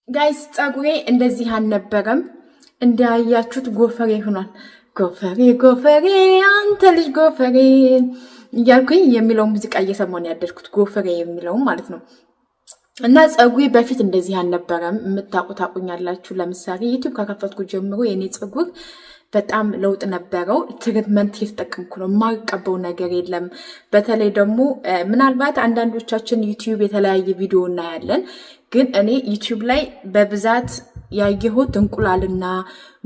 ጋይስ ጸጉሬ እንደዚህ አልነበረም። እንዳያችሁት ጎፈሬ ሆኗል። ጎፈሬ ጎፈሬ አንተ ልጅ ጎፈሬ እያልኩኝ የሚለው ሙዚቃ እየሰማሁ ነው ያደርኩት። ጎፈሬ የሚለው ማለት ነው። እና ጸጉሬ በፊት እንደዚህ አልነበረም። የምታውቁት ታውቁኛላችሁ። ለምሳሌ ዩቲዩብ ከከፈትኩ ጀምሮ የኔ ጸጉር በጣም ለውጥ ነበረው። ትሪትመንት እየተጠቀምኩ ነው። የማይቀበው ነገር የለም። በተለይ ደግሞ ምናልባት አንዳንዶቻችን ዩቲዩብ የተለያየ ቪዲዮ እናያለን፣ ግን እኔ ዩቲዩብ ላይ በብዛት ያየሁት እንቁላልና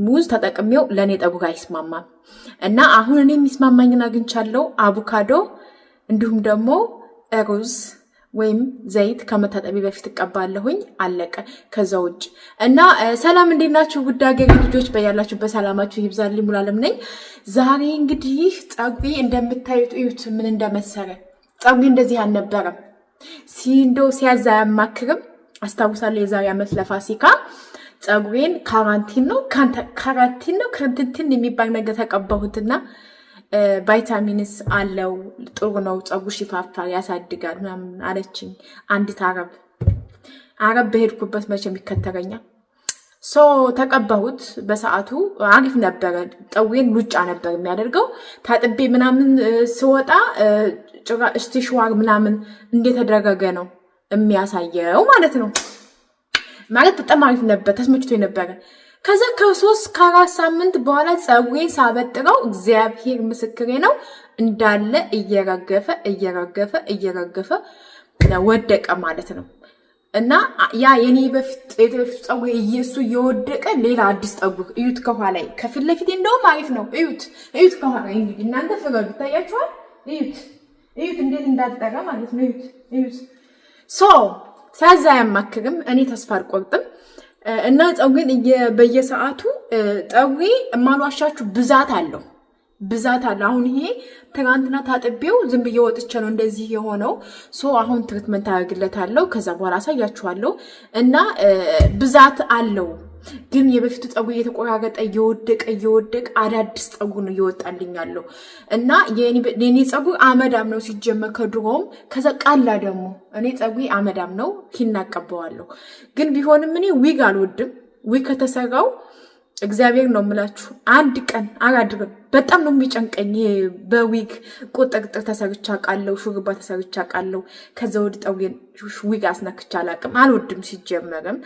ሙዝ ተጠቅሜው ለእኔ ጠጉር አይስማማም እና አሁን እኔ የሚስማማኝን አግኝቻለሁ። አቮካዶ እንዲሁም ደግሞ ሩዝ ወይም ዘይት ከመታጠቢ በፊት እቀባለሁኝ። አለቀ። ከዛ ውጭ እና ሰላም እንዴት ናችሁ? ውድ ሀገሬ ልጆች በያላችሁበት ሰላማችሁ ይብዛልኝ። ሙሉዓለም ነኝ። ዛሬ እንግዲህ ጸጉሬ እንደምታዩት እዩት ምን እንደመሰለ። ጸጉሬ እንደዚህ አልነበረም። እንደው ሲያዛ አያማክርም። አስታውሳለሁ የዛሬ ዓመት ለፋሲካ ጸጉሬን ካራንቲን የሚባል ነገር ተቀባሁትና ቫይታሚንስ አለው ጥሩ ነው፣ ጸጉር ይፋፋል፣ ያሳድጋል ምናምን አለችኝ አንዲት አረብ በሄድኩበት መቼም ይከተረኛል። ተቀባሁት። በሰዓቱ አሪፍ ነበረ። ጠጉሬን ሉጫ ነበር የሚያደርገው። ታጥቤ ምናምን ስወጣ ጭራ እስቲሽዋር ምናምን እንደተደረገ ነው የሚያሳየው ማለት ነው። ማለት በጣም አሪፍ ነበር፣ ተስመችቶ ነበረ። ከዛ ከ3-4 ሳምንት በኋላ ጸጉሬ ሳበጥረው እግዚአብሔር ምስክሬ ነው እንዳለ እየረገፈ ወደቀ ማለት ነው። እና ያ የኔ በፊት ጸጉሬ እየሱ እየወደቀ ሌላ አዲስ ጸጉር እዩት። ከኋላ ከፊት ለፊት እንደውም አሪፍ ነው። እዩት ከኋላ እንግዲህ እናንተ ፍረዱ። ታያችኋል። እዩት እንዴት እንዳጠረ ማለት ነው። እዩት ሲያዛ አያማክርም። እኔ ተስፋ አልቆርጥም። እና ጸጉሬን በየሰዓቱ ጸጉሬ የማልዋሻችሁ ብዛት አለው። አሁን ይሄ ትናንትና ታጥቤው ዝም ብዬ ወጥቼ ነው እንደዚህ የሆነው። አሁን ትሪትመንት አደርግለታለሁ። ከዛ በኋላ አሳያችኋለሁ። እና ብዛት አለው። ግን የበፊቱ ጸጉር እየተቆራረጠ እየወደቀ አዳዲስ ጸጉር ነው እየወጣልኛለሁ። እና የኔ ጸጉር አመዳም ነው ሲጀመር ከድሮም። ከዛ ቃላ ደግሞ እኔ ጸጉሬ አመዳም ነው፣ ሂናቀበዋለሁ። ግን ቢሆንም እኔ ዊግ አልወድም። ዊግ ከተሰራው እግዚአብሔር ነው የምላችሁ አንድ ቀን አላድርም። በጣም ነው የሚጨንቀኝ። በዊግ ቁጥጥር ተሰርቻ ቃለው፣ ሹርባ ተሰርቻ ቃለው። ከዛ ወደ ጠጉሬን ዊግ አስነክቻ አላቅም። አልወድም ሲጀመርም።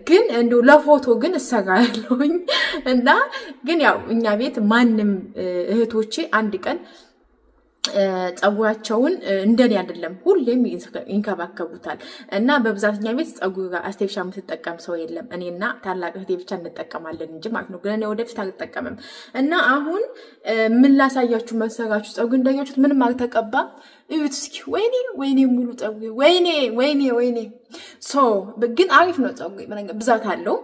ግን እንደው ለፎቶ ግን እሰራለሁኝ። እና ግን ያው እኛ ቤት ማንም እህቶቼ አንድ ቀን ጸጉራቸውን እንደኔ አይደለም ሁሌም ይንከባከቡታል። እና በብዛት እኛ ቤት ጸጉር አስቴፍሻ የምትጠቀም ሰው የለም። እኔና ታላቅ እህቴ ብቻ እንጠቀማለን እንጂ ማለት ነው። ግን እኔ ወደፊት አልጠቀምም። እና አሁን ምን ላሳያችሁ መሰራችሁ? ጸጉር እንዳያችሁት ምንም አልተቀባም። እዩት እስኪ። ወይኔ ሙሉ ጸጉር ወይኔ። ግን አሪፍ ነው ጸጉር፣ ብዛት አለው።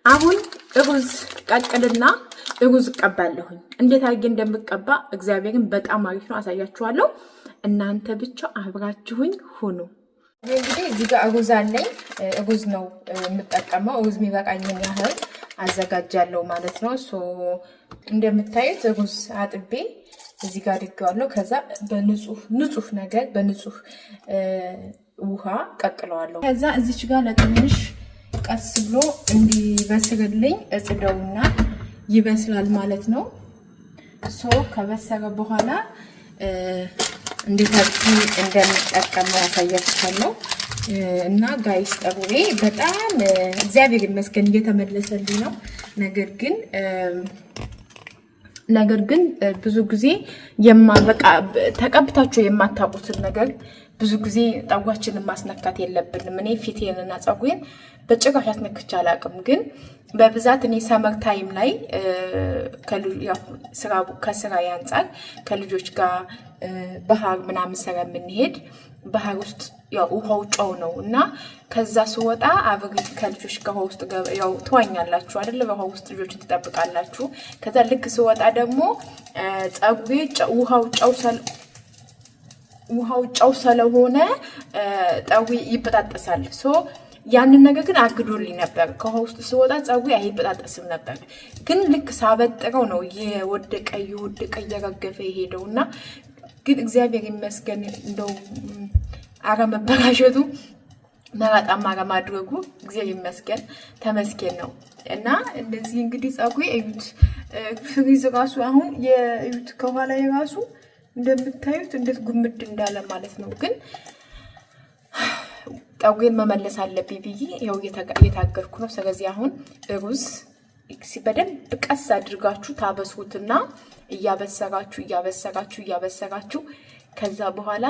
አሁን ሩዝ ቀቅልና ሩዝ እቀባለሁኝ። እንዴት አድርጌ እንደምቀባ እግዚአብሔርን በጣም አሪፍ ነው፣ አሳያችኋለሁ። እናንተ ብቻ አብራችሁኝ ሁኑ። እንግዲህ እዚህ ጋር ሩዝ አለኝ። ሩዝ ነው የምጠቀመው። ሩዝ የሚበቃኝን ያህል አዘጋጃለሁ ማለት ነው። እንደምታዩት ሩዝ አጥቤ እዚህ ጋር አድርጌዋለሁ። ከዛ በንጹህ ነገር በንጹህ ውሃ ቀቅለዋለሁ። ከዛ እዚች ጋር ለትንሽ ቀስ ብሎ እንዲበስልልኝ እጽደውና ይበስላል ማለት ነው። ከበሰለ በኋላ እንዴት እንደምጠቀመው ያሳያችኋለሁ። እና ጋይስ ጸጉሬ በጣም እግዚአብሔር ይመስገን እየተመለሰልኝ ነው። ነገር ግን ብዙ ጊዜ ተቀብታችሁ የማታውቁትን ነገር ብዙ ጊዜ ጠጓችንን ማስነካት የለብንም። እኔ ፊቴንና ጸጉሬን በጭራሽ አስነክቼ አላውቅም። ግን በብዛት እኔ ሰመር ታይም ላይ ከስራ አንጻር ከልጆች ጋር ባህር ምናምን ስለምንሄድ ባህር ውስጥ ውሃው ጨው ነው እና ከዛ ስወጣ አብሬ ከልጆች ጋር ውስጥ ትዋኛላችሁ አይደለ? በውሃ ውስጥ ልጆችን ትጠብቃላችሁ። ከዛ ልክ ስወጣ ደግሞ ጸጉሬ ውሃው ጨው ስለሆነ ጠጉሬ ይበጣጠሳል። ያንን ነገር ግን አግዶልኝ ነበር። ከውሃ ውስጥ ስወጣ ጸጉሬ አይበጣጠስም ነበር። ግን ልክ ሳበጥረው ነው እየወደቀ እየረገፈ የሄደውና ግን እግዚአብሔር ይመስገን እንደው አረ መበላሸቱ መራጣማ ለማድረጉ እግዚአብሔር ይመስገን ተመስገን ነው። እና እንደዚህ እንግዲህ ፀጉሬ እዩት፣ ፍሪዝ ራሱ አሁን የእዩት ከኋላ ራሱ እንደምታዩት እንዴት ጉምድ እንዳለ ማለት ነው። ግን ፀጉሬን መመለስ አለብኝ ብዬ ያው እየታገርኩ ነው። ስለዚህ አሁን ሩዝ በደንብ ቀስ አድርጋችሁ ታበስሩትና እያበሰራችሁ ከዛ በኋላ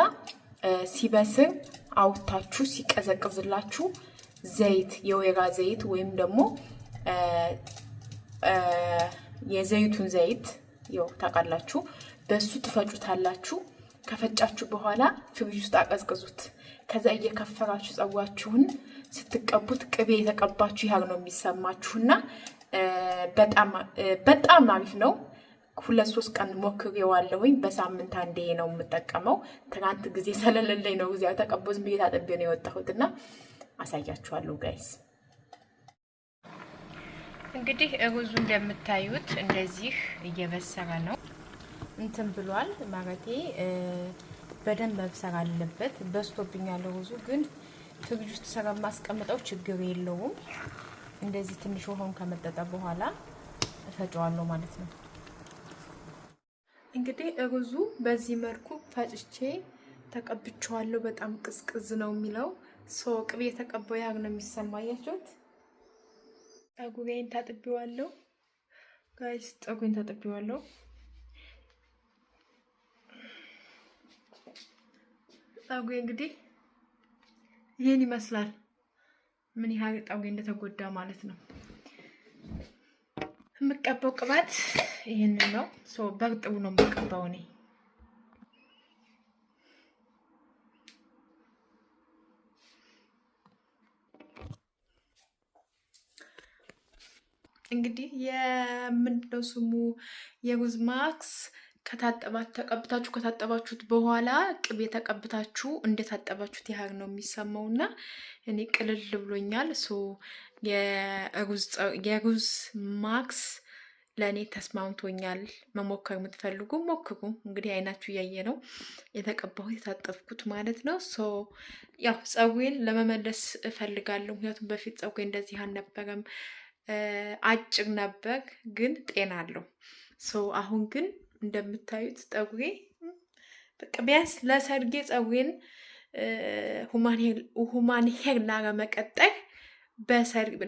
ሲበስር አውታችሁ ሲቀዘቅዝላችሁ ዘይት የወይራ ዘይት ወይም ደግሞ የዘይቱን ዘይት ያው ታውቃላችሁ በሱ ትፈጩታላችሁ። ከፈጫችሁ በኋላ ፍሪጅ ውስጥ አቀዝቅዙት። ከዛ እየከፈራችሁ ፀጉራችሁን ስትቀቡት ቅቤ የተቀባችሁ ያህል ነው የሚሰማችሁና በጣም አሪፍ ነው። 2-3 ቀን ሞክሬዋለሁኝ። በሳምንት አንዴ ነው የምጠቀመው። ትናንት ጊዜ ስለሌለኝ ነው እዚያ ተቀቦዝ ብዬ ታጥቤ ነው የወጣሁትና አሳያችኋለሁ ጋይስ። እንግዲህ ሩዙ እንደምታዩት እንደዚህ እየበሰረ ነው። እንትን ብሏል ማለቴ በደንብ መብሰር አለበት። በስቶብኛል ሩዙ ግን ፍሪጅ ውስጥ ስለማስቀምጠው ችግር የለውም። እንደዚህ ትንሽ ውሃውን ከመጠጠ በኋላ እፈጨዋለሁ ማለት ነው። እንግዲህ ሩዙ በዚህ መልኩ ፈጭቼ ተቀብቼዋለሁ። በጣም ቅዝቅዝ ነው የሚለው ቅቤ የተቀባው ያህል ነው የሚሰማያችሁት። ፀጉሬን ታጥቤዋለሁ ጋይስ፣ ፀጉሬን ታጥቤዋለሁ። ፀጉሬ እንግዲህ ይሄን ይመስላል። ምን ያህል ፀጉሬ እንደተጎዳ ማለት ነው። የምቀባው ቅባት ይሄንን ነው። በርጥቡ ነው የምቀባው እኔ። እንግዲህ የምንድነው ስሙ የሩዝ ማክስ ተቀብታችሁ ከታጠባችሁት በኋላ ቅቤ ተቀብታችሁ እንደታጠባችሁት ያህል ነው የሚሰማውና እኔ ቅልል ብሎኛል። የሩዝ ማክስ ለእኔ ተስማምቶኛል። መሞከር የምትፈልጉ ሞክሩ። እንግዲህ አይናችሁ እያየ ነው የተቀባሁት የታጠብኩት ማለት ነው። ያው ፀጉሬን ለመመለስ እፈልጋለሁ። ምክንያቱም በፊት ፀጉሬ እንደዚህ አልነበረም፣ አጭር ነበር ግን ጤና አለው። አሁን ግን እንደምታዩት ፀጉሬ በቃ ቢያንስ ለሰርጌ ፀጉሬን ሁማን ሄር ላለመቀጠል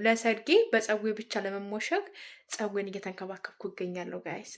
ለሰርጌ በፀጉሬ ብቻ ለመሞሸግ ፀጉሬን እየተንከባከብኩ እገኛለሁ ጋይስ።